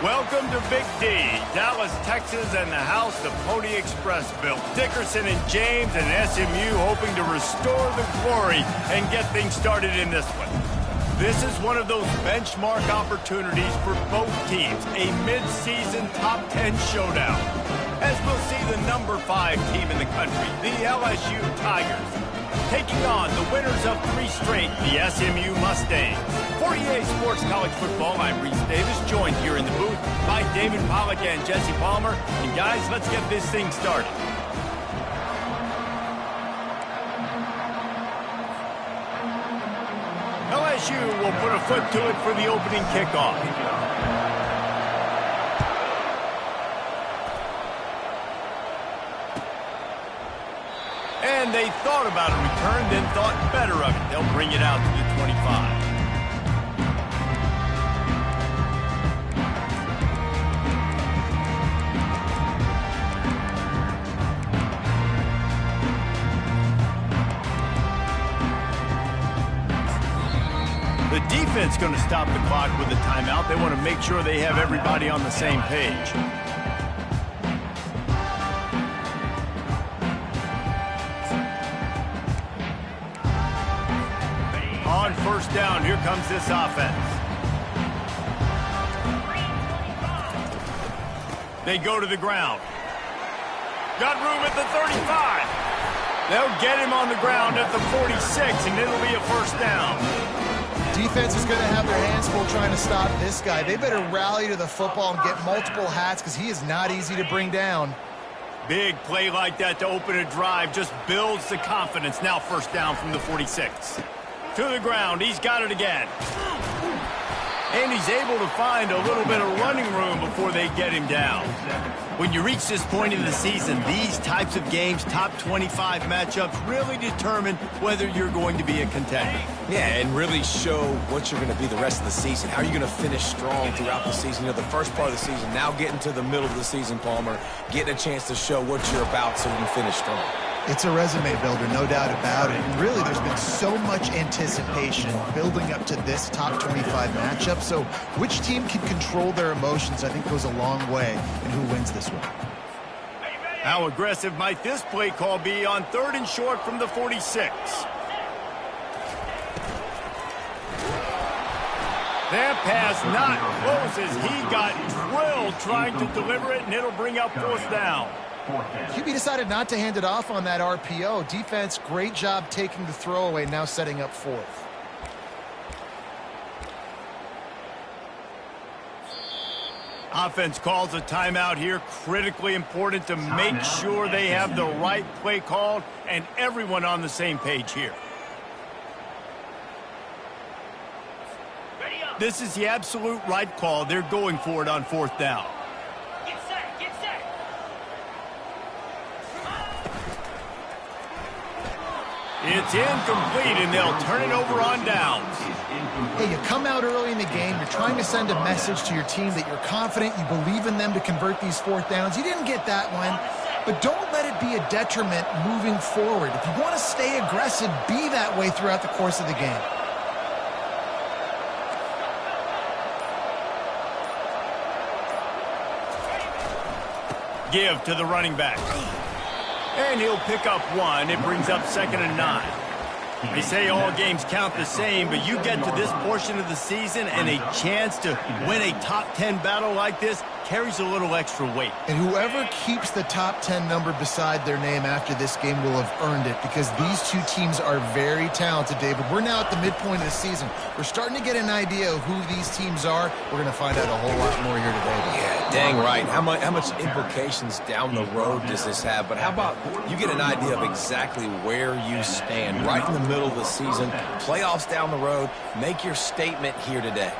Welcome to Big D, Dallas, Texas, and the house the Pony Express built. Dickerson and James and SMU hoping to restore the glory and get things started in this one. This is one of those benchmark opportunities for both teams, a mid-season top 10 showdown. As we'll see the number 5 team in the country, the LSU Tigers, taking on the winners of 3 straight, the SMU Mustangs. For EA Sports College Football, I'm Reese Davis, joined here in the booth by David Pollack and Jesse Palmer. And guys, let's get this thing started. LSU will put a foot to it for the opening kickoff. And they thought about a return, then thought better of it. They'll bring it out to the 25. The defense going to stop the clock with a timeout. They want to make sure they have everybody on the same page. On first down, here comes this offense. They go to the ground. Got room at the 35. They'll get him on the ground at the 46, and it'll be a first down. Defense is going to have their hands full trying to stop this guy. They better rally to the football and get multiple hats because he is not easy to bring down. Big play like that to open a drive just builds the confidence. Now first down from the 46. To the ground, he's got it again. And he's able to find a little bit of running room before they get him down. When you reach this point in the season, these types of games, top 25 matchups, really determine whether you're going to be a contender. Yeah, and really show what you're going to be the rest of the season. How are you going to finish strong throughout the season? You know, the first part of the season, now getting to the middle of the season, Palmer, getting a chance to show what you're about so you can finish strong. It's a resume builder, no doubt about it. And really, there's been so much anticipation building up to this top 25 matchup. So which team can control their emotions, I think, goes a long way in who wins this one. How aggressive might this play call be on 3rd and short from the 46? That pass not close as he got drilled trying to deliver it, and it'll bring up 4th down. QB decided not to hand it off on that RPO. Defense, great job taking the throwaway, now setting up 4th. Offense calls a timeout here. Critically important to make sure they have the right play called and everyone on the same page here. This is the absolute right call. They're going for it on 4th down. It's incomplete, and they'll turn it over on downs. Hey, you come out early in the game, you're trying to send a message to your team that you're confident, you believe in them to convert these 4th downs. You didn't get that one, but don't let it be a detriment moving forward. If you want to stay aggressive, be that way throughout the course of the game. Give to the running back. And he'll pick up 1. It brings up 2nd and 9. They say all games count the same, but you get to this portion of the season and a chance to win a top 10 battle like this carries a little extra weight. And whoever keeps the top 10 number beside their name after this game will have earned it, because these two teams are very talented, David. We're now at the midpoint of the season. We're starting to get an idea of who these teams are. We're going to find out a whole lot more here today. Yeah, dang right. How much implications down the road does this have? But how about you get an idea of exactly where you stand right in the middle of the season, playoffs down the road, make your statement here today.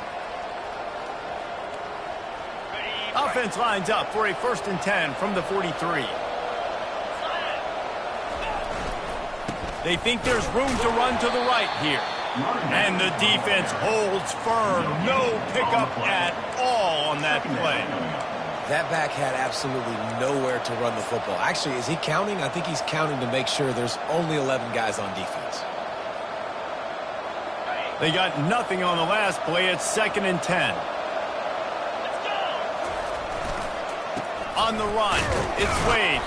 Offense lines up for a 1st and 10 from the 43. They think there's room to run to the right here. And the defense holds firm. No pickup at all on that play. That back had absolutely nowhere to run the football. Actually, is he counting? I think he's counting to make sure there's only 11 guys on defense. They got nothing on the last play. It's 2nd and 10. on the run. It's Wade.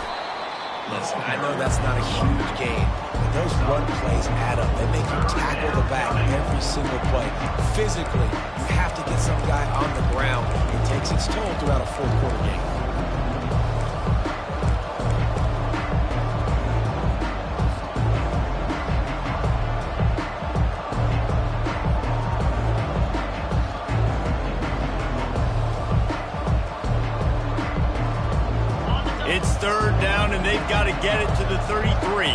Listen, I know that's not a huge gain, but those run plays add up. They make you tackle the back every single play. Physically, you have to get some guy on the ground. It takes its toll throughout a fourth-quarter game. It's third down, and they've got to get it to the 33.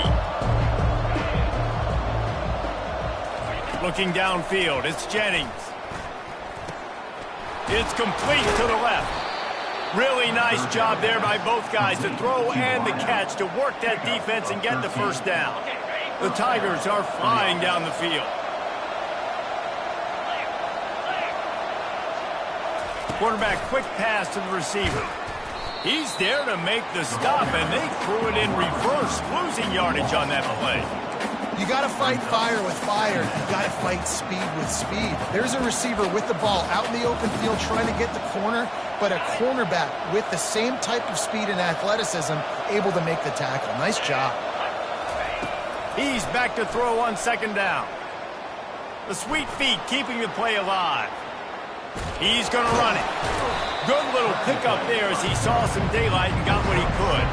Looking downfield, it's Jennings. It's complete to the left. Really nice job there by both guys, the throw and the catch, to work that defense and get the first down. The Tigers are flying down the field. Quarterback, quick pass to the receiver. He's there to make the stop, and they threw it in reverse, losing yardage on that play. You got to fight fire with fire. You got to fight speed with speed. There's a receiver with the ball out in the open field trying to get the corner, but a cornerback with the same type of speed and athleticism able to make the tackle. Nice job. He's back to throw on second down. The sweet feet keeping the play alive. He's going to run it. Good little pickup there as he saw some daylight and got what he could.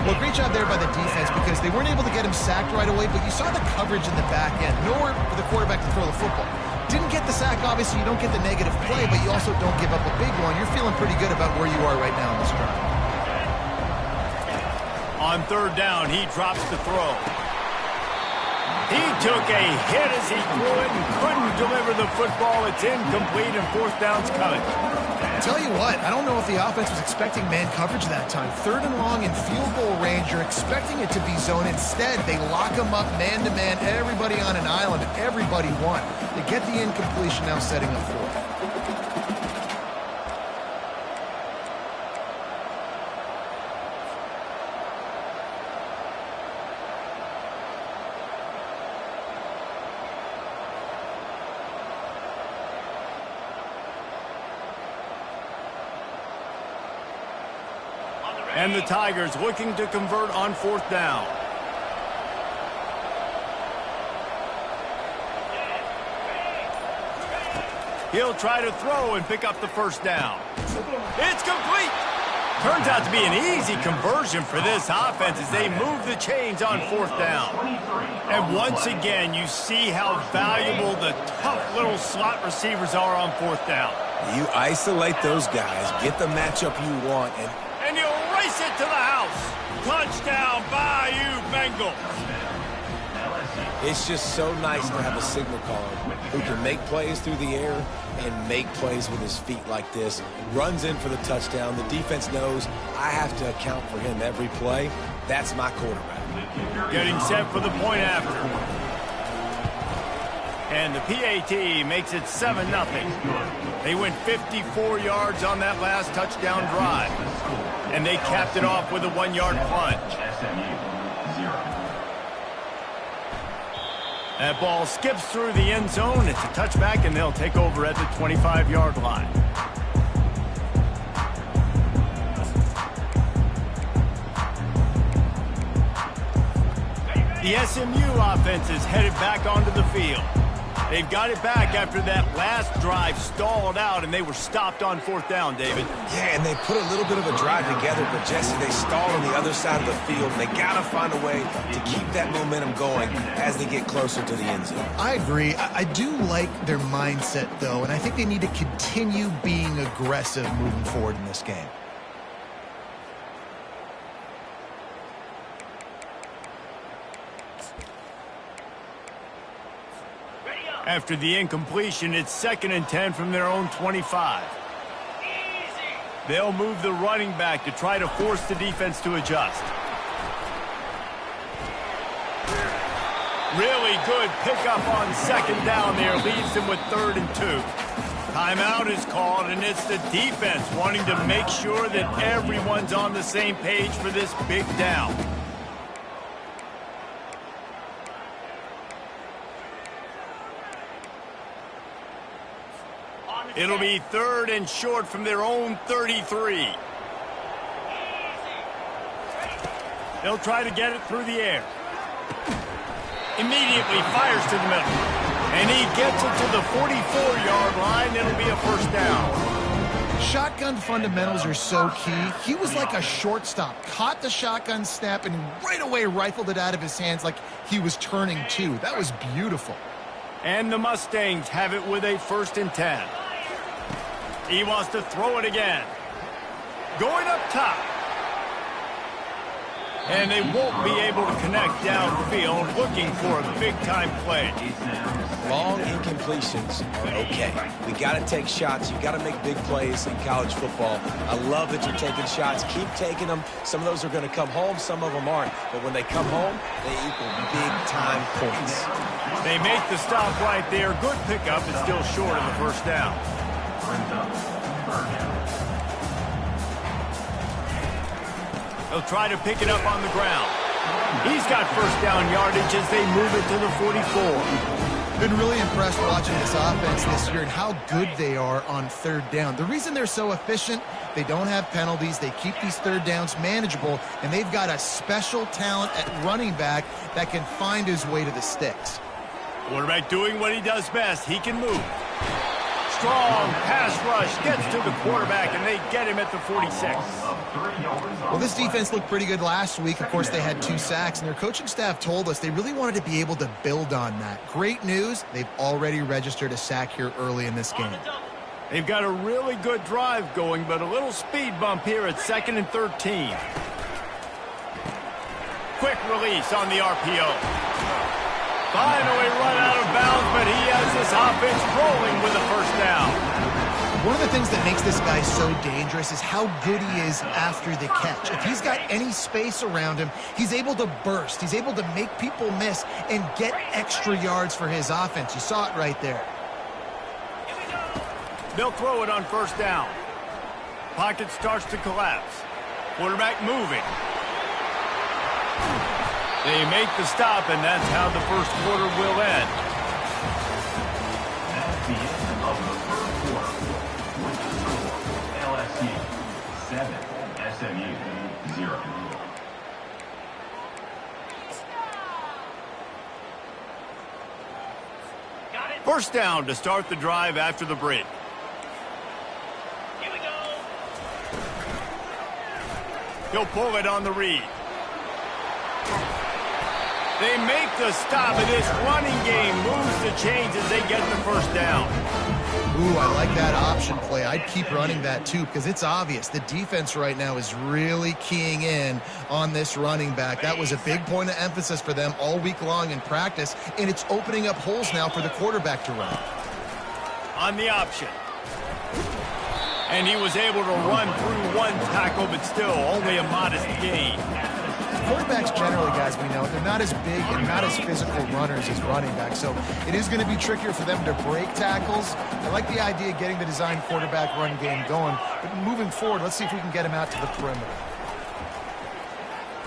Well, great job there by the defense because they weren't able to get him sacked right away, but you saw the coverage in the back end. Nowhere for the quarterback to throw the football. Didn't get the sack, obviously. You don't get the negative play, but you also don't give up a big one. You're feeling pretty good about where you are right now in this drive. On third down, he drops the throw. He took a hit as he threw it and couldn't deliver the football. It's incomplete, and fourth down's coming. Tell you what, I don't know if the offense was expecting man coverage that time. Third and long in field goal range, you're expecting it to be zone. Instead, they lock them up man-to-man, everybody on an island, and everybody won. They get the incompletion, now setting up fourth. And the Tigers looking to convert on fourth down. He'll try to throw and pick up the first down. It's complete. Turns out to be an easy conversion for this offense as they move the chains on fourth down. And once again, you see how valuable the tough little slot receivers are on fourth down. You isolate those guys, get the matchup you want, and you race it to the house. Touchdown, Bayou Bengals. It's just so nice to have a signal caller who can make plays through the air and make plays with his feet like this. Runs in for the touchdown. The defense knows I have to account for him every play. That's my quarterback. Getting set for the point after. And the PAT makes it 7-0. They went 54 yards on that last touchdown drive. And they capped it off with a 1-yard plunge. That ball skips through the end zone. It's a touchback, and they'll take over at the 25-yard line. The SMU offense is headed back onto the field. They've got it back after that last drive stalled out, and they were stopped on fourth down, David. Yeah, and they put a little bit of a drive together, but, Jesse, they stalled on the other side of the field, and they got to find a way to keep that momentum going as they get closer to the end zone. I agree. I do like their mindset, though, and I think they need to continue being aggressive moving forward in this game. After the incompletion, it's 2nd and 10 from their own 25. They'll move the running back to try to force the defense to adjust. Really good pickup on 2nd down there. Leaves them with 3rd and 2. Timeout is called, and it's the defense wanting to make sure that everyone's on the same page for this big down. It'll be 3rd and short from their own 33. They'll try to get it through the air. Immediately fires to the middle. And he gets it to the 44-yard line. It'll be a first down. Shotgun fundamentals are so key. He was like a shortstop. Caught the shotgun snap and right away rifled it out of his hands like he was turning two. That was beautiful. And the Mustangs have it with a 1st and 10. He wants to throw it again. Going up top. And they won't be able to connect downfield, looking for a big-time play. Long incompletions are okay. We got to take shots. You got to make big plays in college football. I love that you're taking shots. Keep taking them. Some of those are going to come home. Some of them aren't. But when they come home, they equal big-time points. They make the stop right there. Good pickup. It's still short of the first down. They'll try to pick it up on the ground. He's got first down yardage as they move it to the 44. Been really impressed watching this offense this year and how good they are on 3rd down. The reason they're so efficient, they don't have penalties. They keep these 3rd downs manageable, and they've got a special talent at running back that can find his way to the sticks. Quarterback doing what he does best. He can move. Strong pass rush gets to the quarterback, and they get him at the 46. Well, this defense looked pretty good last week. Of course, they had 2 sacks, and their coaching staff told us they really wanted to be able to build on that. Great news, they've already registered a sack here early in this game. They've got a really good drive going, but a little speed bump here at 2nd and 13. Quick release on the RPO. Finally run out of bounds, but he has this offense rolling with a first down. One of the things that makes this guy so dangerous is how good he is after the catch. If he's got any space around him, he's able to burst. He's able to make people miss and get extra yards for his offense. You saw it right there. They'll throw it on first down. Pocket starts to collapse. Quarterback moving. They make the stop, and that's how the first quarter will end. That's the end of the first quarter. With the score, LSU 7, SMU 0. First down to start the drive after the break. Here we go. He'll pull it on the read. They make the stop, and this running game moves the chains as they get the first down. Ooh, I like that option play. I'd keep running that too because it's obvious the defense right now is really keying in on this running back. That was a big point of emphasis for them all week long in practice, and it's opening up holes now for the quarterback to run. On the option. And he was able to run through 1 tackle, but still only a modest gain. Quarterbacks generally, guys, we know, they're not as big and not as physical runners as running backs, so it is going to be trickier for them to break tackles. I like the idea of getting the design quarterback run game going, but moving forward, let's see if we can get him out to the perimeter.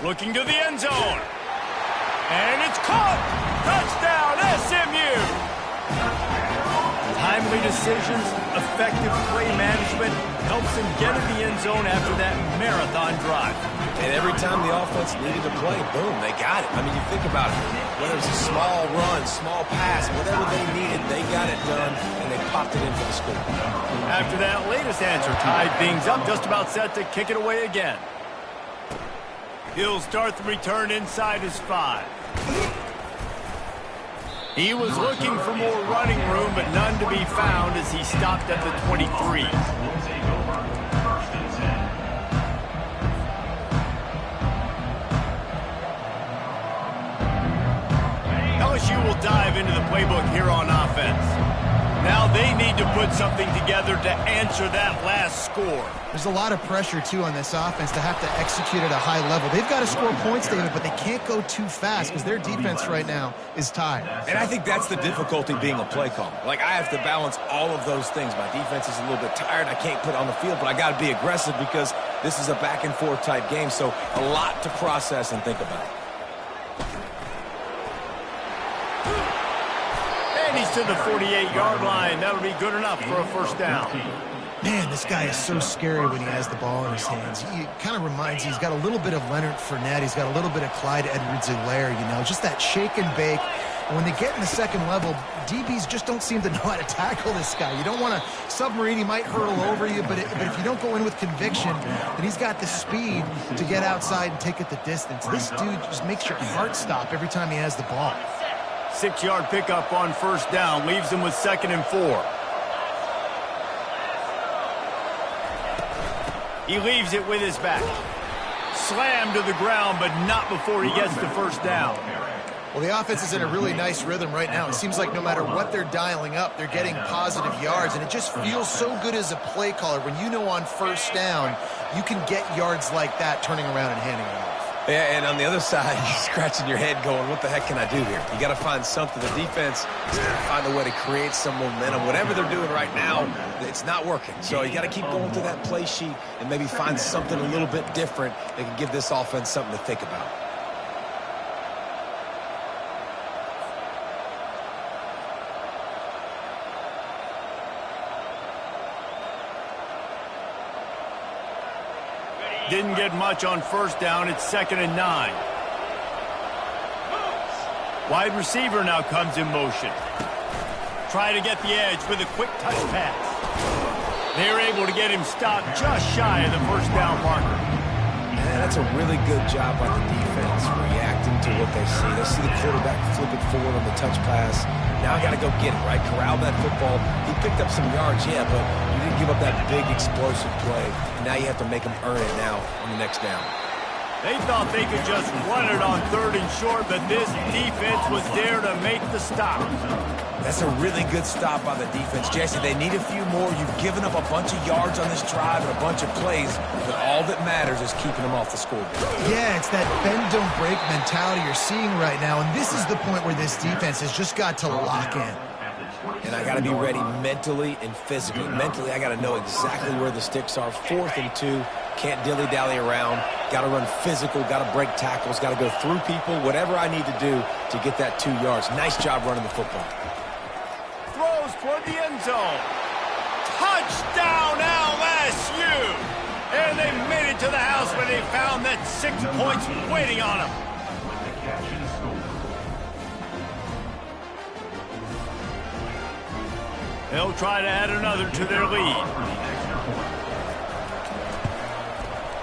Looking to the end zone. And it's caught! Touchdown, SMU! Timely decisions, effective play management helps him get in the end zone after that marathon drive. And every time the offense needed to play, boom, they got it. I mean, you think about it. Whether it's a small run, small pass, whatever they needed, they got it done, and they popped it in for the score. After that latest answer tied things up, just about set to kick it away again. He'll start the return inside his 5. He was looking for more running room, but none to be found as he stopped at the 23. LSU will dive into the playbook here on offense. Now they need to put something together to answer that last score. There's a lot of pressure, too, on this offense to have to execute at a high level. They've got to score points, David, but they can't go too fast because their defense right now is tied. And I think that's the difficulty being a play caller. Like, I have to balance all of those things. My defense is a little bit tired. I can't put it on the field, but I got to be aggressive because this is a back-and-forth type game, so a lot to process and think about. And he's to the 48-yard line. That'll be good enough for a first down. Man, this guy is so scary when he has the ball in his hands. He kind of reminds you, he's got a little bit of Leonard Fournette. He's got a little bit of Clyde Edwards-Helaire, you know, just that shake and bake. And when they get in the second level, DBs just don't seem to know how to tackle this guy. You don't want to submarine. He might hurtle over you, but if you don't go in with conviction, then he's got the speed to get outside and take it the distance. This dude just makes your heart stop every time he has the ball. 6-yard pickup on first down, leaves him with 2nd and 4. He leaves it with his back. Slammed to the ground, but not before he gets the first down. Well, the offense is in a really nice rhythm right now. It seems like no matter what they're dialing up, they're getting positive yards, and it just feels so good as a play caller when you know on first down you can get yards like that turning around and handing it off. Yeah, and on the other side, you're scratching your head going, what the heck can I do here? You got to find something. The defense is going to find a way to create some momentum. Whatever they're doing right now, it's not working. So you got to keep going through that play sheet and maybe find something a little bit different that can give this offense something to think about. Didn't get much on first down. It's 2nd and 9. Wide receiver now comes in motion. Try to get the edge with a quick touch pass. They're able to get him stopped just shy of the first down marker. Yeah, that's a really good job by the defense, reacting to what they see. They see the quarterback flip it forward on the touch pass. Now I got to go get it, right? Corral that football. He picked up some yards, yeah, but you didn't give up that big explosive play. Now you have to make them earn it now on the next down. They thought they could just run it on 3rd and short, but this defense was there to make the stop. That's a really good stop by the defense. Jesse, they need a few more. You've given up a bunch of yards on this drive and a bunch of plays, but all that matters is keeping them off the scoreboard. Yeah, it's that bend, don't break mentality you're seeing right now, and this is the point where this defense has just got to lock in. And I got to be ready mentally and physically. Mentally, I got to know exactly where the sticks are. 4th and 2. Can't dilly-dally around. Got to run physical. Got to break tackles. Got to go through people. Whatever I need to do to get that 2 yards. Nice job running the football. Throws toward the end zone. Touchdown LSU! And they made it to the house when they found that 6 points waiting on them. They'll try to add another to their lead.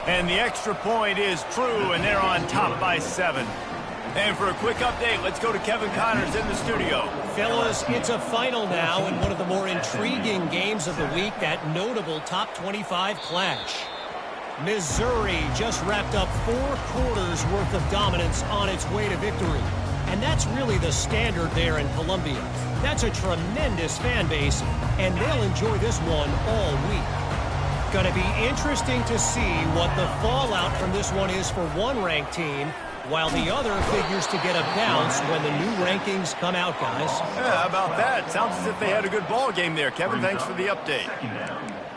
And the extra point is true, and they're on top by 7. And for a quick update, let's go to Kevin Connors in the studio. Fellas, it's a final now in one of the more intriguing games of the week, that notable top 25 clash. Missouri just wrapped up 4 quarters worth of dominance on its way to victory. And that's really the standard there in Columbia. That's a tremendous fan base, and they'll enjoy this one all week. Going to be interesting to see what the fallout from this one is for one ranked team, while the other figures to get a bounce when the new rankings come out, guys. Yeah, how about that? Sounds as if they had a good ball game there. Kevin, thanks for the update.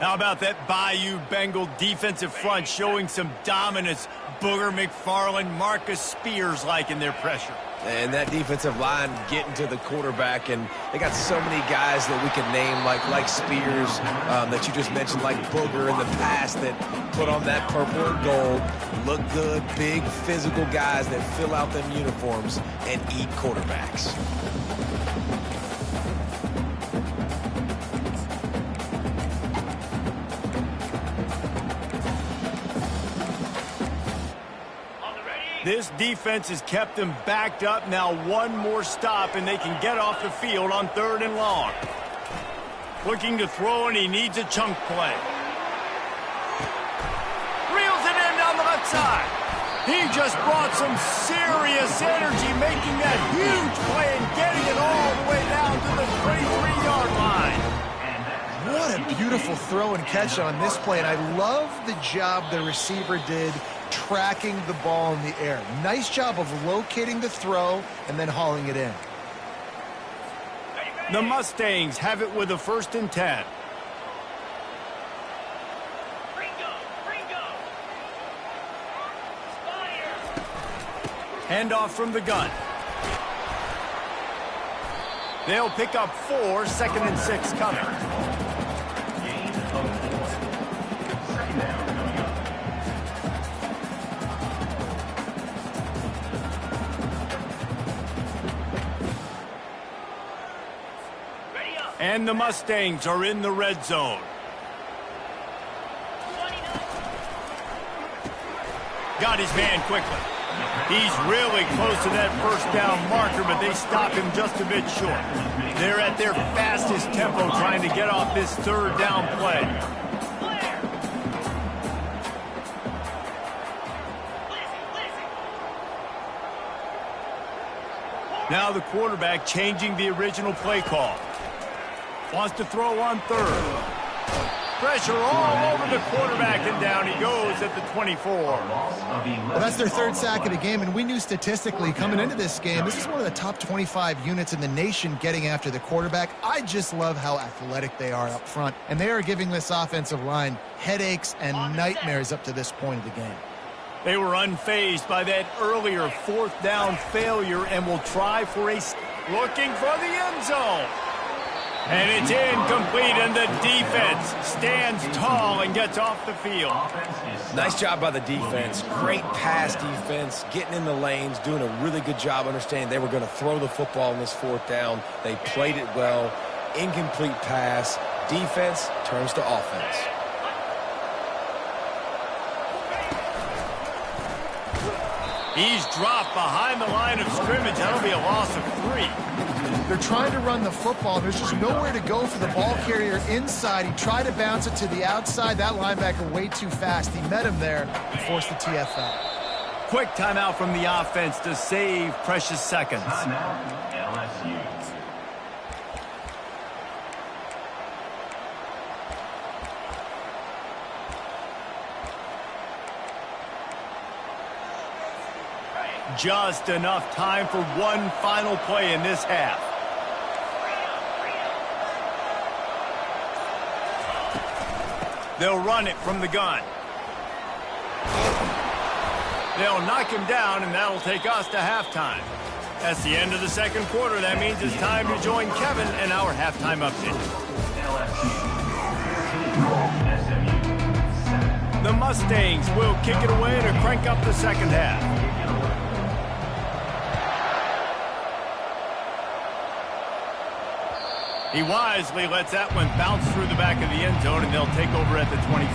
How about that Bayou Bengal defensive front showing some dominance? Booger McFarland, Marcus Spears liking their pressure. And that defensive line getting to the quarterback, and they got so many guys that we could name, like Spears, that you just mentioned, like Booger in the past, that put on that purple and gold, look good, big physical guys that fill out them uniforms and eat quarterbacks. This defense has kept them backed up. Now one more stop, and they can get off the field on 3rd and long. Looking to throw, and he needs a chunk play. Reels it in down the left side. He just brought some serious energy, making that huge play and getting it all the way down to the 23-yard line. What a beautiful throw and catch on this play, and I love the job the receiver did tracking the ball in the air. Nice job of locating the throw and then hauling it in. The Mustangs have it with a 1st and 10. Handoff from the gun. They'll pick up 4, 2nd and 6 coming. And the Mustangs are in the red zone. Got his man quickly. He's really close to that first down marker, but they stop him just a bit short. They're at their fastest tempo trying to get off this third down play. Now the quarterback changing the original play call. Wants to throw on third. Pressure all over the quarterback, and down he goes at the 24. Well, that's their third sack of the game, and we knew statistically coming into this game, this is one of the top 25 units in the nation getting after the quarterback. I just love how athletic they are up front, and they are giving this offensive line headaches and nightmares up to this point of the game. They were unfazed by that earlier fourth down failure and will try for a looking for the end zone. And it's incomplete, and the defense stands tall and gets off the field. Nice job by the defense. Great pass defense, getting in the lanes, doing a really good job understanding they were going to throw the football in this fourth down. They played it well. Incomplete pass. Defense turns to offense. He's dropped behind the line of scrimmage. That'll be a loss of 3. They're trying to run the football. There's just nowhere to go for the ball carrier inside. He tried to bounce it to the outside. That linebacker way too fast. He met him there and forced the TFL. Quick timeout from the offense to save precious seconds. Timeout, LSU. Just enough time for one final play in this half. They'll run it from the gun. They'll knock him down, and that'll take us to halftime. That's the end of the second quarter. That means it's time to join Kevin and our halftime update. The Mustangs will kick it away to crank up the second half. He wisely lets that one bounce through the back of the end zone, and they'll take over at the 25.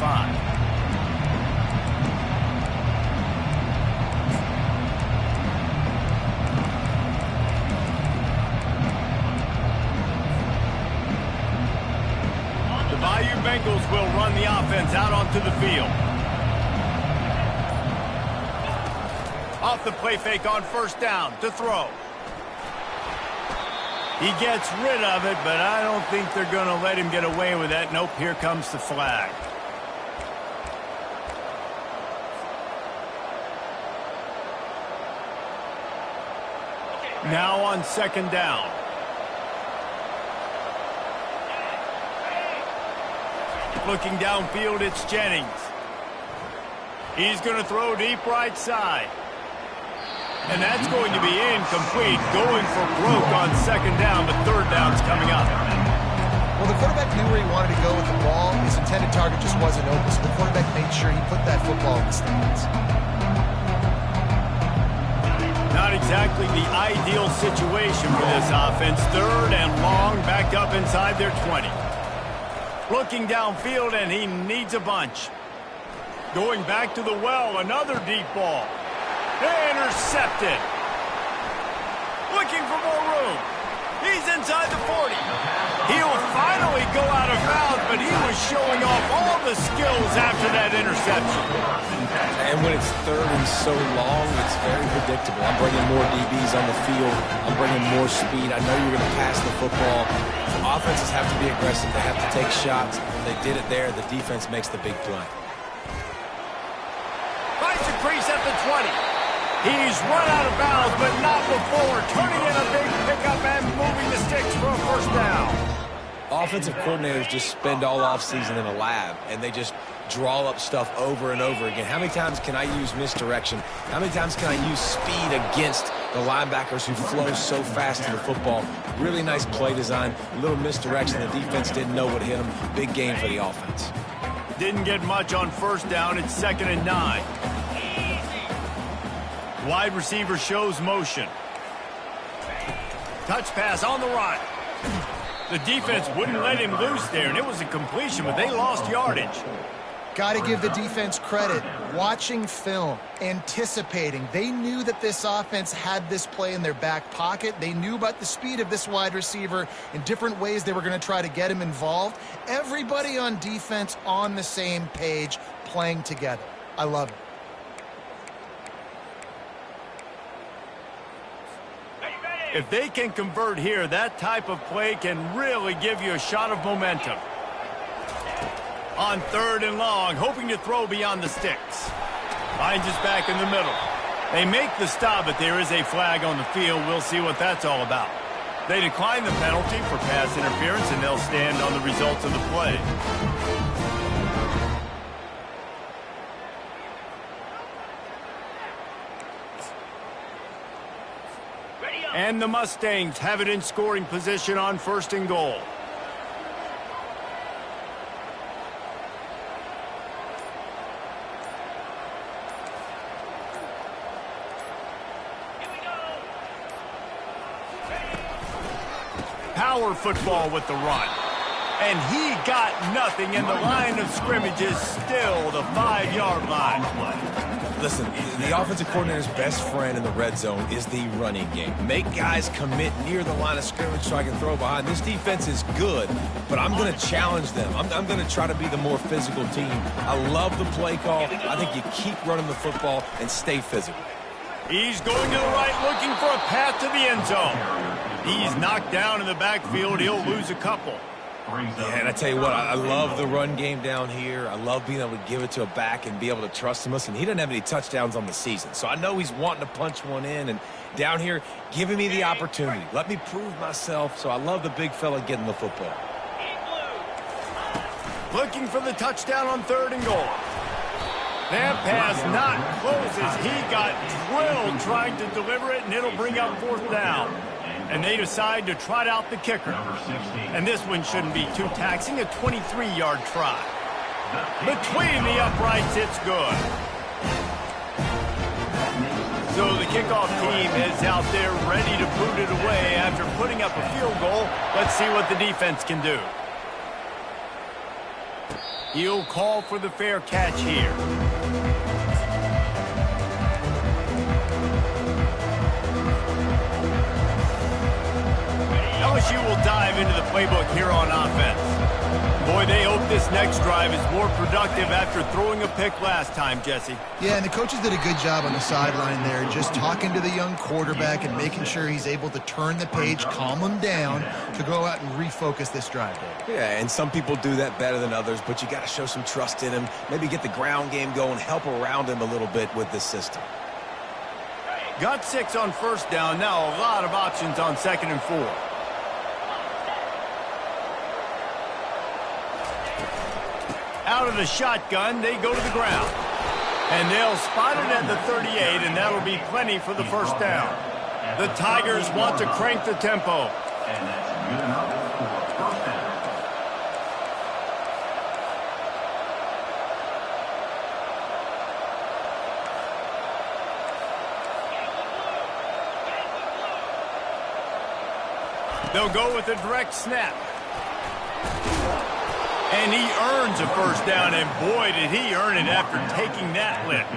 The Bayou Bengals will run the offense out onto the field. Off the play fake on first down to throw. He gets rid of it, but I don't think they're going to let him get away with that. Nope, here comes the flag. Now on second down. Looking downfield, it's Jennings. He's going to throw deep right side. And that's going to be incomplete, going for broke on second down, but third down's coming up. Well, the quarterback knew where he wanted to go with the ball. His intended target just wasn't open, so the quarterback made sure he put that football in the stands. Not exactly the ideal situation for this offense. Third and long, back up inside their 20. Looking downfield, and he needs a bunch. Going back to the well, another deep ball. Intercepted. Looking for more room. He's inside the 40. He'll finally go out of bounds, but he was showing off all the skills after that interception. And when it's third and so long, it's very predictable. I'm bringing more DBs on the field. I'm bringing more speed. I know you're going to pass the football. The offenses have to be aggressive. They have to take shots. They did it there. The defense makes the big play. Finds a crease at the 20. He's run out of bounds, but not before turning in a big pickup and moving the sticks for a first down. Offensive coordinators just spend all offseason in a lab, and they just draw up stuff over and over again. How many times can I use misdirection? How many times can I use speed against the linebackers who flow so fast to the football? Really nice play design, a little misdirection. The defense didn't know what hit them. Big game for the offense. Didn't get much on first down. It's 2nd and 9. Wide receiver shows motion. Touch pass on the right. The defense wouldn't let him loose there, and it was a completion, but they lost yardage. Got to give the defense credit. Watching film, anticipating. They knew that this offense had this play in their back pocket. They knew about the speed of this wide receiver in different ways they were going to try to get him involved. Everybody on defense on the same page, playing together. I love it. If they can convert here, that type of play can really give you a shot of momentum. On 3rd and long, hoping to throw beyond the sticks. Finds us back in the middle. They make the stop, but there is a flag on the field. We'll see what that's all about. They decline the penalty for pass interference, and they'll stand on the results of the play. And the Mustangs have it in scoring position on 1st and goal. Power football with the run. And he got nothing, and the line of scrimmage is still the 5-yard line. Listen, the offensive coordinator's best friend in the red zone is the running game. Make guys commit near the line of scrimmage so I can throw behind. This defense is good, but I'm going to challenge them. I'm going to try to be the more physical team. I love the play call. I think you keep running the football and stay physical. He's going to the right, looking for a path to the end zone. He's knocked down in the backfield. He'll lose a couple. Yeah, and I tell you what, I love the run game down here. I love being able to give it to a back and be able to trust him. Listen, he doesn't have any touchdowns on the season, so I know he's wanting to punch one in. And down here, giving me the opportunity. Let me prove myself, so I love the big fella getting the football. Looking for the touchdown on 3rd and goal. That pass not close as he got drilled trying to deliver it, and it'll bring up 4th down. And they decide to trot out the kicker. And this one shouldn't be too taxing, a 23-yard try. Between the uprights, it's good. So the kickoff team is out there ready to boot it away after putting up a field goal. Let's see what the defense can do. He'll call for the fair catch here. LSU will dive into the playbook here on offense. Boy, they hope this next drive is more productive after throwing a pick last time, Jesse. Yeah, and the coaches did a good job on the sideline there, just talking to the young quarterback and making sure he's able to turn the page, calm him down to go out and refocus this drive. Yeah, and some people do that better than others, but you got to show some trust in him. Maybe get the ground game going, help around him a little bit with this system. Got 6 on 1st down. Now a lot of options on 2nd and 4. Out of the shotgun, they go to the ground. And they'll spot it at the 38, and that'll be plenty for the 1st down. The Tigers want to crank the tempo. And that's good enough for 1st down. They'll go with a direct snap. And he earns a 1st down, and boy, did he earn it after taking that lick.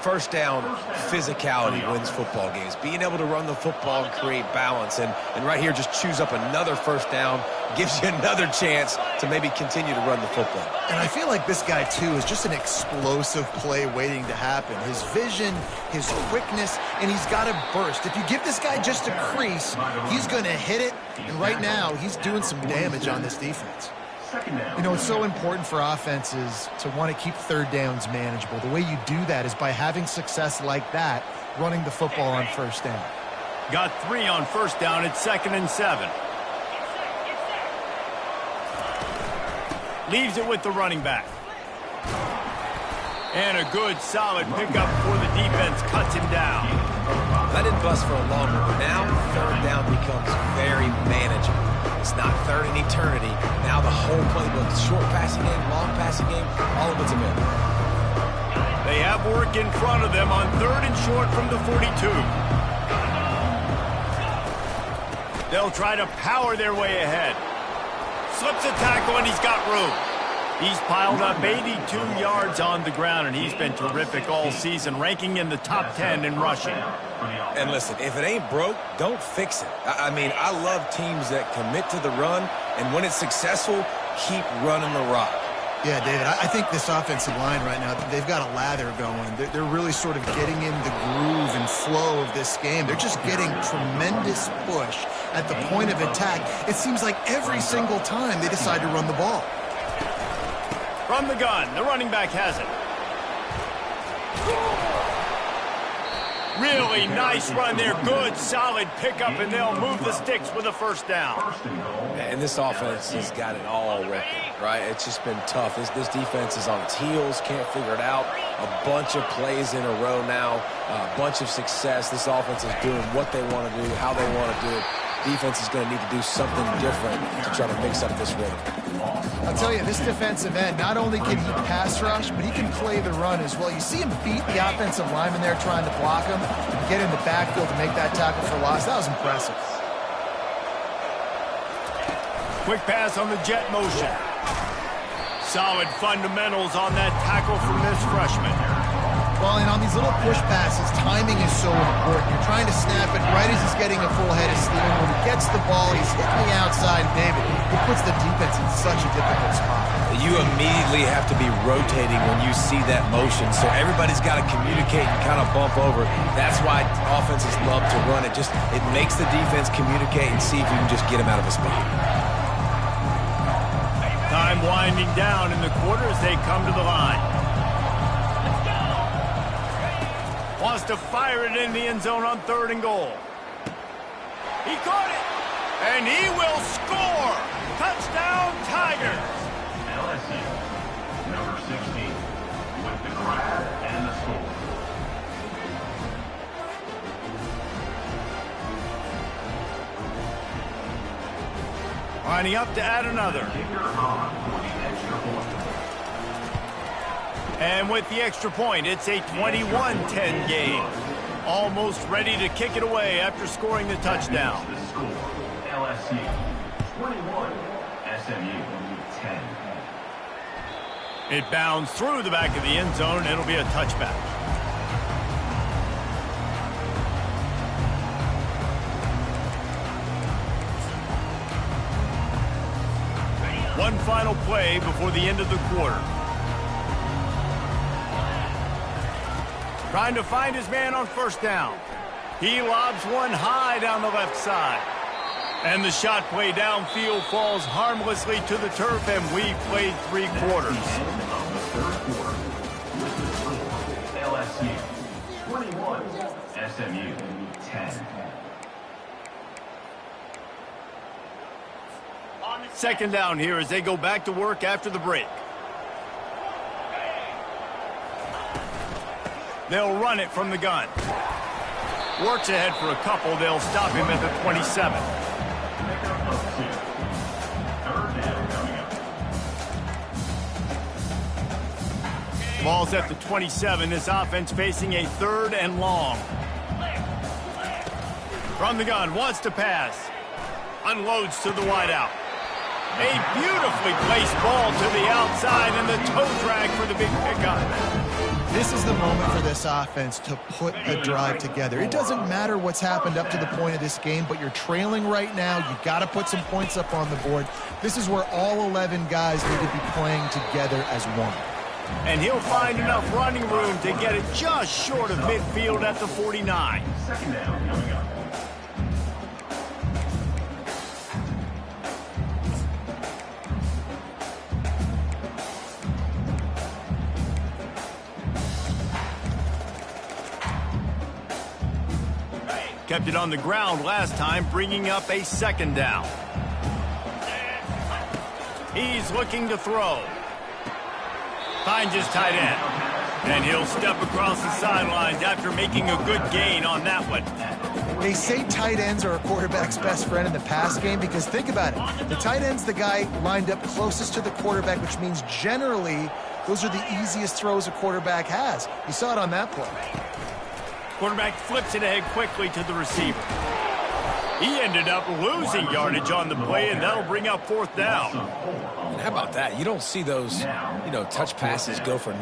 1st down, physicality wins football games. Being able to run the football and create balance. And right here, just choose up another 1st down, gives you another chance to maybe continue to run the football. And I feel like this guy, too, is just an explosive play waiting to happen. His vision, his quickness, and he's got a burst. If you give this guy just a crease, he's going to hit it. And right now, he's doing some damage on this defense. You know, it's so important for offenses to want to keep 3rd downs manageable. The way you do that is by having success like that, running the football on 1st down. Got 3 on 1st down. It's 2nd and 7. Leaves it with the running back. And a good, solid pickup before the defense cuts him down. That didn't bust for a long one, but now 3rd down becomes very manageable. It's not 3rd in eternity. Now the whole playbook, short passing game, long passing game, all of it's available. They have work in front of them on 3rd and short from the 42. They'll try to power their way ahead. Slips a tackle, and he's got room. He's piled up 82 yards on the ground, and he's been terrific all season, ranking in the top 10 in rushing. And listen, if it ain't broke, don't fix it. I mean, I love teams that commit to the run, and when it's successful, keep running the rock. Yeah, David, I think this offensive line right now, they've got a lather going. They're really sort of getting in the groove and flow of this game. They're just getting tremendous push at the point of attack. It seems like every single time they decide to run the ball. From the gun, the running back has it. Really nice run there. Good, solid pickup, and they'll move the sticks with a first down. And this offense has got it all working, right? It's just been tough. This defense is on its heels, can't figure it out. A bunch of plays in a row now, a bunch of success. This offense is doing what they want to do, how they want to do it. Defense is going to need to do something different to try to mix up this rhythm. I'll tell you, this defensive end, not only can he pass rush, but he can play the run as well. You see him beat the offensive lineman there trying to block him and get in the backfield to make that tackle for loss. That was impressive. Quick pass on the jet motion. Solid fundamentals on that tackle from this freshman. Well, and on these little push passes, timing is so important. You're trying to snap it right as he's getting a full head of steam. When he gets the ball, he's hitting the outside, David. It puts the defense in such a difficult spot. You immediately have to be rotating when you see that motion, so everybody's got to communicate and kind of bump over. That's why offenses love to run it. It makes the defense communicate and see if you can just get him out of a spot. Time winding down in the quarter as they come to the line. Wants to fire it in the end zone on 3rd and goal. He caught it, and he will score. Touchdown, Tigers. LSU, number 16, with the grab and the score. Lining up to add another. Kicker on for the extra point. And with the extra point, it's a 21-10 game. Almost ready to kick it away after scoring the touchdown. The score, LSU 21, SMU 10. It bounds through the back of the end zone, and it'll be a touchback. One final play before the end of the quarter. Trying to find his man on 1st down. He lobs one high down the left side. And the shot play downfield falls harmlessly to the turf, and we played 3 quarters. Of the 3rd quarter, with the score, LSU 21, SMU 10. 2nd down here as they go back to work after the break. They'll run it from the gun. Works ahead for a couple. They'll stop him at the 27. Pickup of 2. 3rd down coming up. Ball's at the 27. This offense facing a 3rd and long. From the gun, wants to pass. Unloads to the wideout. A beautifully placed ball to the outside, and the toe drag for the big pickup. This is the moment for this offense to put a drive together. It doesn't matter what's happened up to the point of this game, but you're trailing right now. You've got to put some points up on the board. This is where all 11 guys need to be playing together as one. And he'll find enough running room to get it just short of midfield at the 49. 2nd down coming up. Kept it on the ground last time, bringing up a 2nd down. He's looking to throw. Finds his tight end. And he'll step across the sidelines after making a good gain on that one. They say tight ends are a quarterback's best friend in the pass game because think about it. The tight end's the guy lined up closest to the quarterback, which means generally those are the easiest throws a quarterback has. You saw it on that play. Quarterback flips it ahead quickly to the receiver. He ended up losing yardage on the play, and that'll bring up 4th down. And how about that? You don't see those, touch passes go for...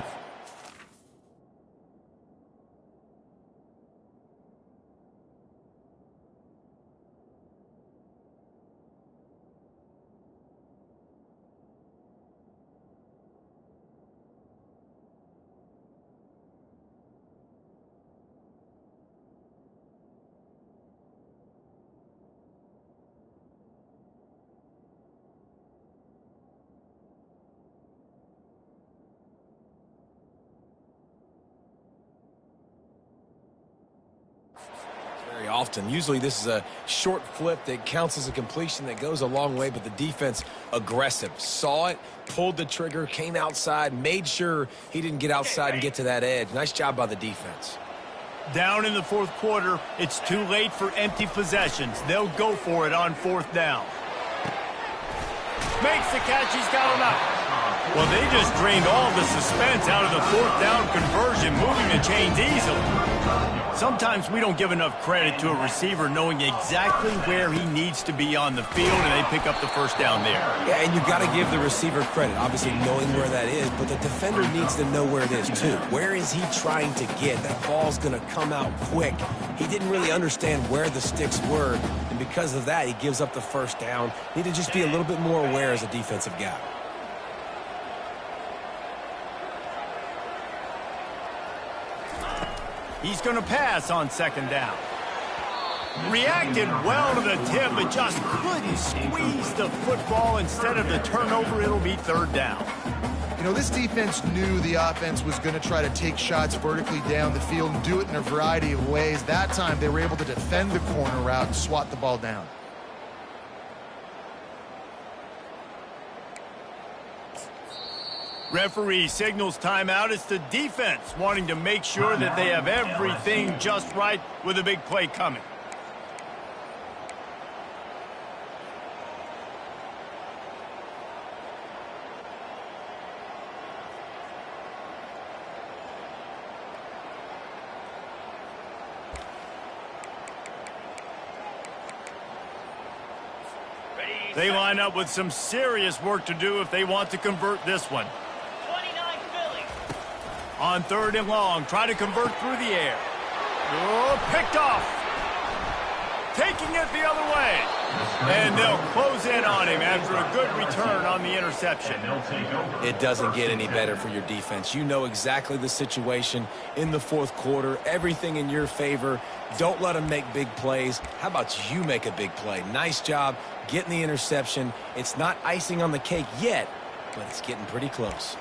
Very often. Usually this is a short flip that counts as a completion that goes a long way, but the defense aggressive. Saw it, pulled the trigger, came outside, made sure he didn't get outside and get to that edge. Nice job by the defense. Down in the 4th quarter, it's too late for empty possessions. They'll go for it on 4th down. Makes the catch, he's got enough. Well, they just drained all the suspense out of the 4th down conversion, moving the chains easily. Sometimes we don't give enough credit to a receiver knowing exactly where he needs to be on the field, and they pick up the 1st down there. Yeah, and you've got to give the receiver credit, obviously knowing where that is, but the defender needs to know where it is too. Where is he trying to get? That ball's going to come out quick. He didn't really understand where the sticks were, and because of that, he gives up the 1st down. Need to just be a little bit more aware as a defensive guy. He's going to pass on 2nd down. Reacted well to the tip, but just couldn't squeeze the football. Instead of the turnover, it'll be 3rd down. This defense knew the offense was going to try to take shots vertically down the field and do it in a variety of ways. That time, they were able to defend the corner route and swat the ball down. Referee signals timeout. It's the defense wanting to make sure that they have everything just right with a big play coming. They line up with some serious work to do if they want to convert this one. On 3rd and long, try to convert through the air. Oh, picked off. Taking it the other way. And they'll close in on him after a good return on the interception. It doesn't get any better for your defense. You know exactly the situation in the 4th quarter. Everything in your favor. Don't let them make big plays. How about you make a big play? Nice job getting the interception. It's not icing on the cake yet, but it's getting pretty close.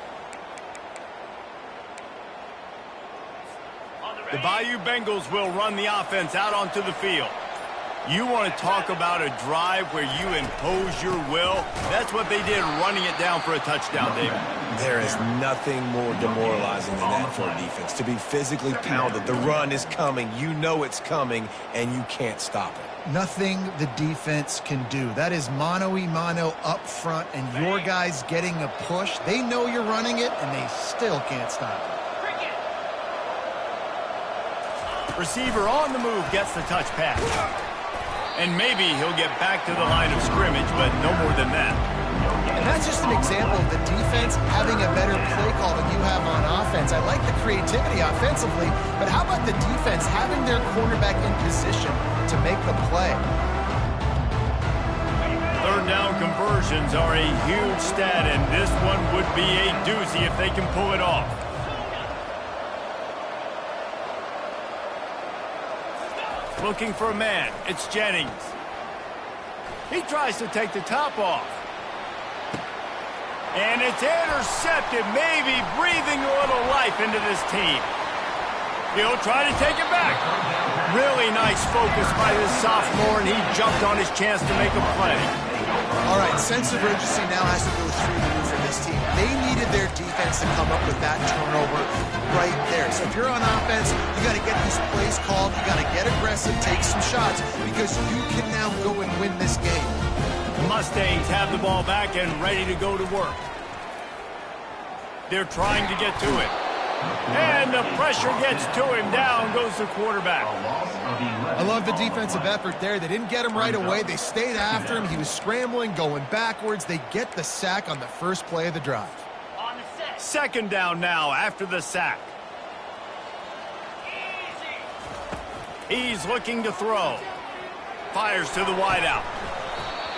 The Bayou Bengals will run the offense out onto the field. You want to talk about a drive where you impose your will? That's what they did, running it down for a touchdown, David. There is nothing more demoralizing than that for a defense. To be physically pounded, the run is coming, you know it's coming, and you can't stop it. Nothing the defense can do. That is mano-a-mano up front, and your guys getting a push. They know you're running it, and they still can't stop it. Receiver on the move gets the touch pass. And maybe he'll get back to the line of scrimmage, but no more than that. And that's just an example of the defense having a better play call than you have on offense. I like the creativity offensively, but how about the defense having their quarterback in position to make the play? 3rd down conversions are a huge stat, and this one would be a doozy if they can pull it off. Looking for a man. It's Jennings. He tries to take the top off. And it's intercepted, maybe breathing a little life into this team. He'll try to take it back. Really nice focus by this sophomore, and he jumped on his chance to make a play. All right, sense of urgency now has to go through the roof for this team. They needed their defense to come up with that turnover right there. So if you're on offense, you got to get these plays called. You got to get aggressive, take some shots, because you can now go and win this game. The Mustangs have the ball back and ready to go to work. They're trying to get to it. And the pressure gets to him. Down goes the quarterback. I love the defensive effort there. They didn't get him right away. They stayed after him. He was scrambling, going backwards. They get the sack on the first play of the drive. Second down now after the sack. He's looking to throw. Fires to the wideout.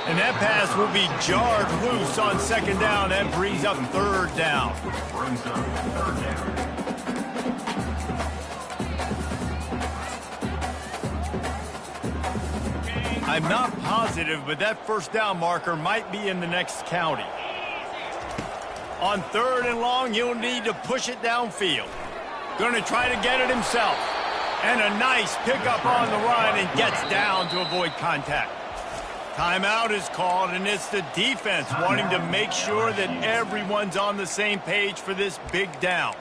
And that pass will be jarred loose on second down. That brings up third down. I'm not positive, but that first down marker might be in the next county. On third and long, he'll need to push it downfield. Going to try to get it himself. And a nice pickup on the run and gets down to avoid contact. Timeout is called, and it's the defense wanting to make sure that everyone's on the same page for this big down.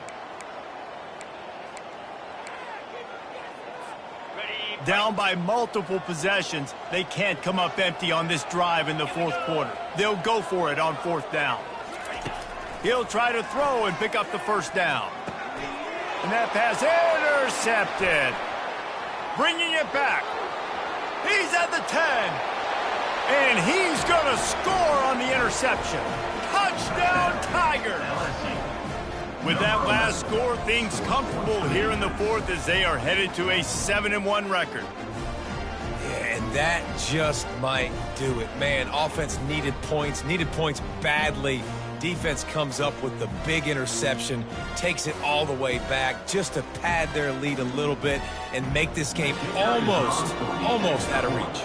Down by multiple possessions, they can't come up empty on this drive in the fourth quarter. They'll go for it on fourth down. He'll try to throw and pick up the first down. And that pass intercepted. Bringing it back. He's at the 10. And he's going to score on the interception. Touchdown, Tiger. With that last score, things comfortable here in the fourth as they are headed to a 7-1 record. Yeah, and that just might do it. Man, offense needed points badly. Defense comes up with the big interception, takes it all the way back just to pad their lead a little bit and make this game almost out of reach.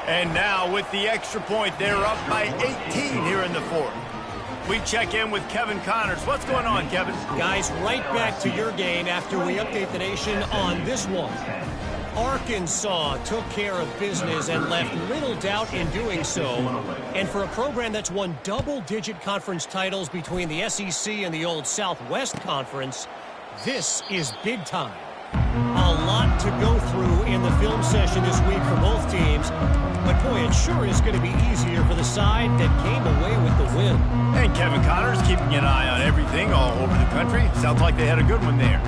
And now with the extra point, they're up by 18 here in the fourth. We check in with Kevin Connors. What's going on, Kevin? Guys, right back to your game after we update the nation on this one. Arkansas took care of business and left little doubt in doing so. And for a program that's won double-digit conference titles between the SEC and the old Southwest Conference, this is big time. A lot to go through in the film session this week for both teams. But, boy, it sure is going to be easier for the side that came away with the win. And Kevin Connors keeping an eye on everything all over the country. Sounds like they had a good one there.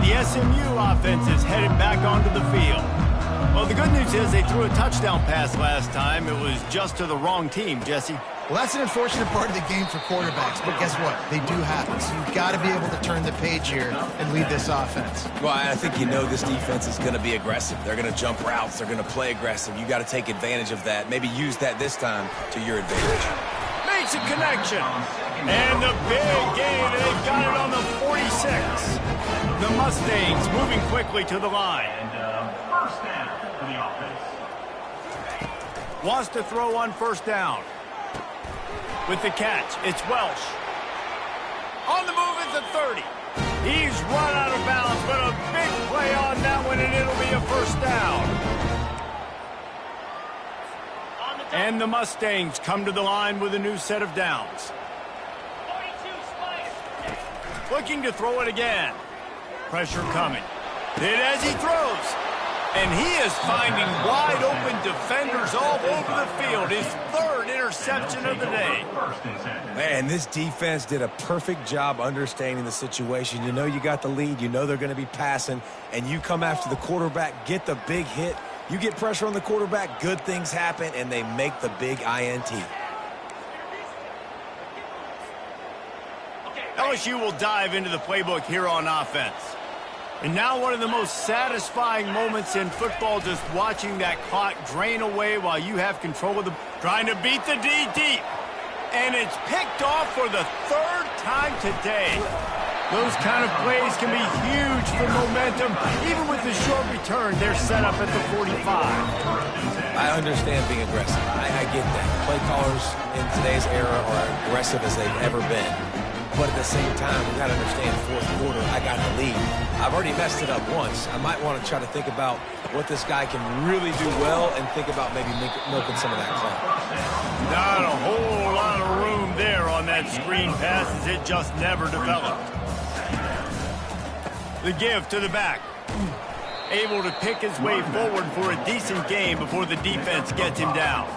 The SMU offense is headed back onto the field. Well, the good news is they threw a touchdown pass last time. It was just to the wrong team, Jesse. Well, that's an unfortunate part of the game for quarterbacks, but guess what? They do happen. So you've got to be able to turn the page here and lead this offense. Well, I think you know this defense is going to be aggressive. They're going to jump routes. They're going to play aggressive. You got to take advantage of that. Maybe use that this time to your advantage. Makes a connection. And the big gain, and they've got it on the 46. The Mustangs moving quickly to the line. And first down for the offense. Wants to throw on first down. With the catch, it's Welsh. On the move is the 30. He's run out of bounds, but a big play on that one, and it'll be a first down. And the Mustangs come to the line with a new set of downs. Looking to throw it again. Pressure coming. Hit as he throws. And he is finding wide-open defenders all over the field. His third interception of the day. Man, this defense did a perfect job understanding the situation. You know you got the lead. You know they're going to be passing. And you come after the quarterback, get the big hit. You get pressure on the quarterback, good things happen, and they make the big INT. LSU will dive into the playbook here on offense. And now one of the most satisfying moments in football, just watching that clock drain away while you have control of the... Trying to beat the D deep. And it's picked off for the third time today. Those kind of plays can be huge for momentum. Even with the short return, they're set up at the 45. I understand being aggressive. I get that. Play callers in today's era are aggressive as they've ever been. But at the same time, we got to understand fourth quarter, I got the lead. I've already messed it up once. I might want to try to think about what this guy can really do well and think about maybe milking some of that clock. Not a whole lot of room there on that screen pass as it just never developed. The give to the back. able to pick his way forward for a decent game before the defense gets him down.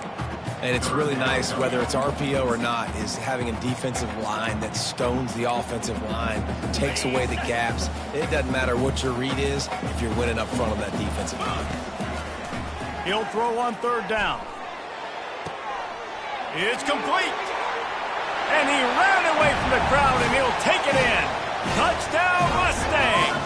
And it's really nice, whether it's RPO or not, is having a defensive line that stones the offensive line, takes away the gaps. It doesn't matter what your read is if you're winning up front on that defensive line. He'll throw on third down. It's complete. And he ran away from the crowd, and he'll take it in. Touchdown, Mustangs!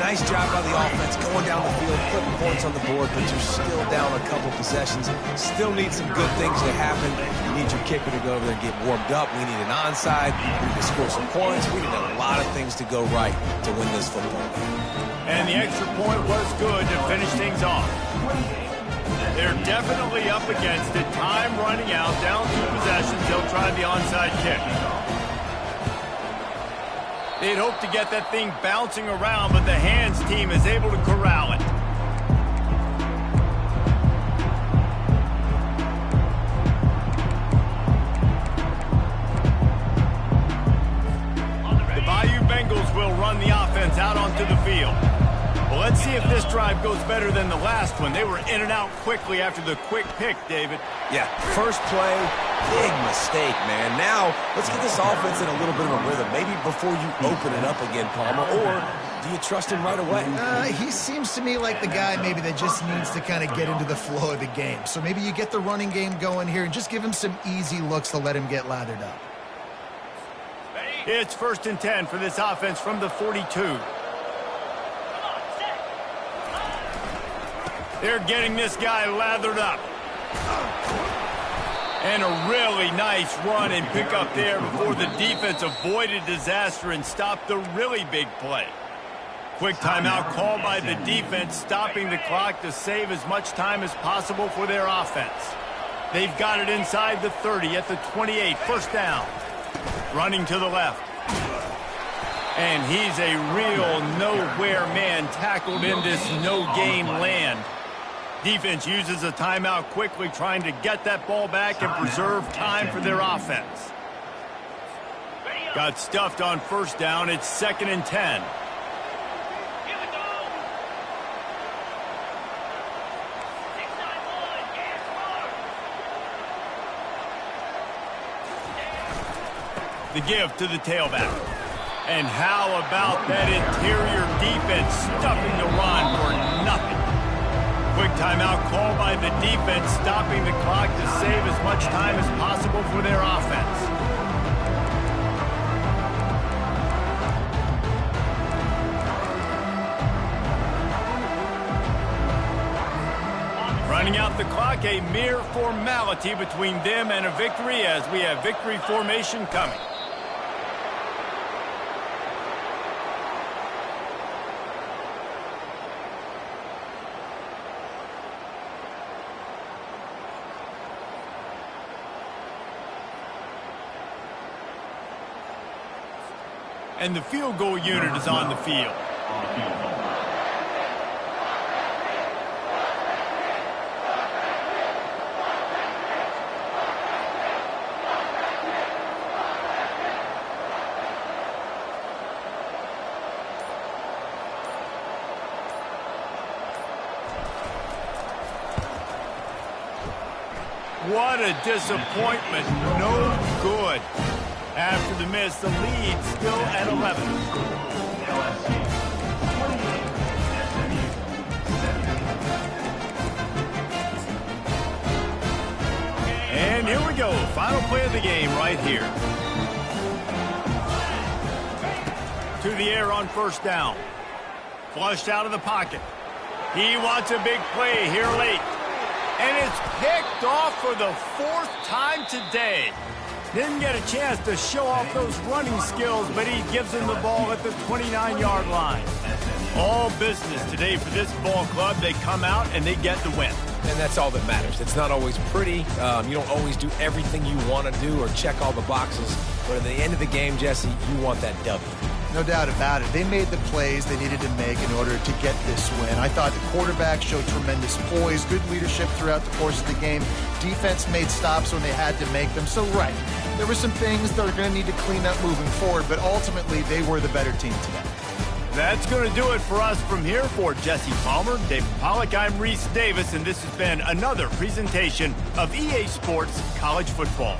Nice job by the offense going down the field, putting points on the board, but you're still down a couple possessions. Still need some good things to happen. You need your kicker to go over there and get warmed up. We need an onside. We need to score some points. We need a lot of things to go right to win this football game. And the extra point was good to finish things off. They're definitely up against it. Time running out, down 2 possessions. They'll try the onside kick. They'd hope to get that thing bouncing around, but the hands team is able to corral it. The Bayou Bengals will run the offense out onto the field. Well, let's see if this drive goes better than the last one. They were in and out quickly after the quick pick, David. Yeah, first play, big mistake, man. Now, let's get this offense in a little bit of a rhythm. Maybe before you open it up again, Palmer, or do you trust him right away? He seems to me like the guy maybe that just needs to kind of get into the flow of the game. So maybe you get the running game going here and just give him some easy looks to let him get lathered up. It's 1st and 10 for this offense from the 42. They're getting this guy lathered up. And a really nice run and pick up there before the defense avoided disaster and stopped the really big play. Quick timeout called by the defense, stopping the clock to save as much time as possible for their offense. They've got it inside the 30 at the 28, 1st down. Running to the left. And he's a real nowhere man tackled in this no-game land. Defense uses a timeout quickly, trying to get that ball back and preserve time for their offense. Got stuffed on 1st down. It's 2nd and 10. The give to the tailback. And how about that interior defense stuffing the run for nothing? Quick timeout called by the defense, stopping the clock to save as much time as possible for their offense. Running out the clock, a mere formality between them and a victory as we have victory formation coming. And the field goal unit is on the field. What a disappointment. No good. After the miss, the lead still at 11. And here we go. Final play of the game right here. To the air on 1st down. Flushed out of the pocket. He wants a big play here late. And it's picked off for the 4th time today. Didn't get a chance to show off those running skills, but he gives him the ball at the 29-yard line. All business today for this ball club. They come out and they get the win. And that's all that matters. It's not always pretty. You don't always do everything you want to do or check all the boxes. But at the end of the game, Jesse, you want that W. No doubt about it. They made the plays they needed to make in order to get this win. I thought the quarterback showed tremendous poise, good leadership throughout the course of the game. Defense made stops when they had to make them. So, right, there were some things that are going to need to clean up moving forward, but ultimately they were the better team today. That's going to do it for us from here. For Jesse Palmer, David Pollack, I'm Reese Davis, and this has been another presentation of EA Sports College Football.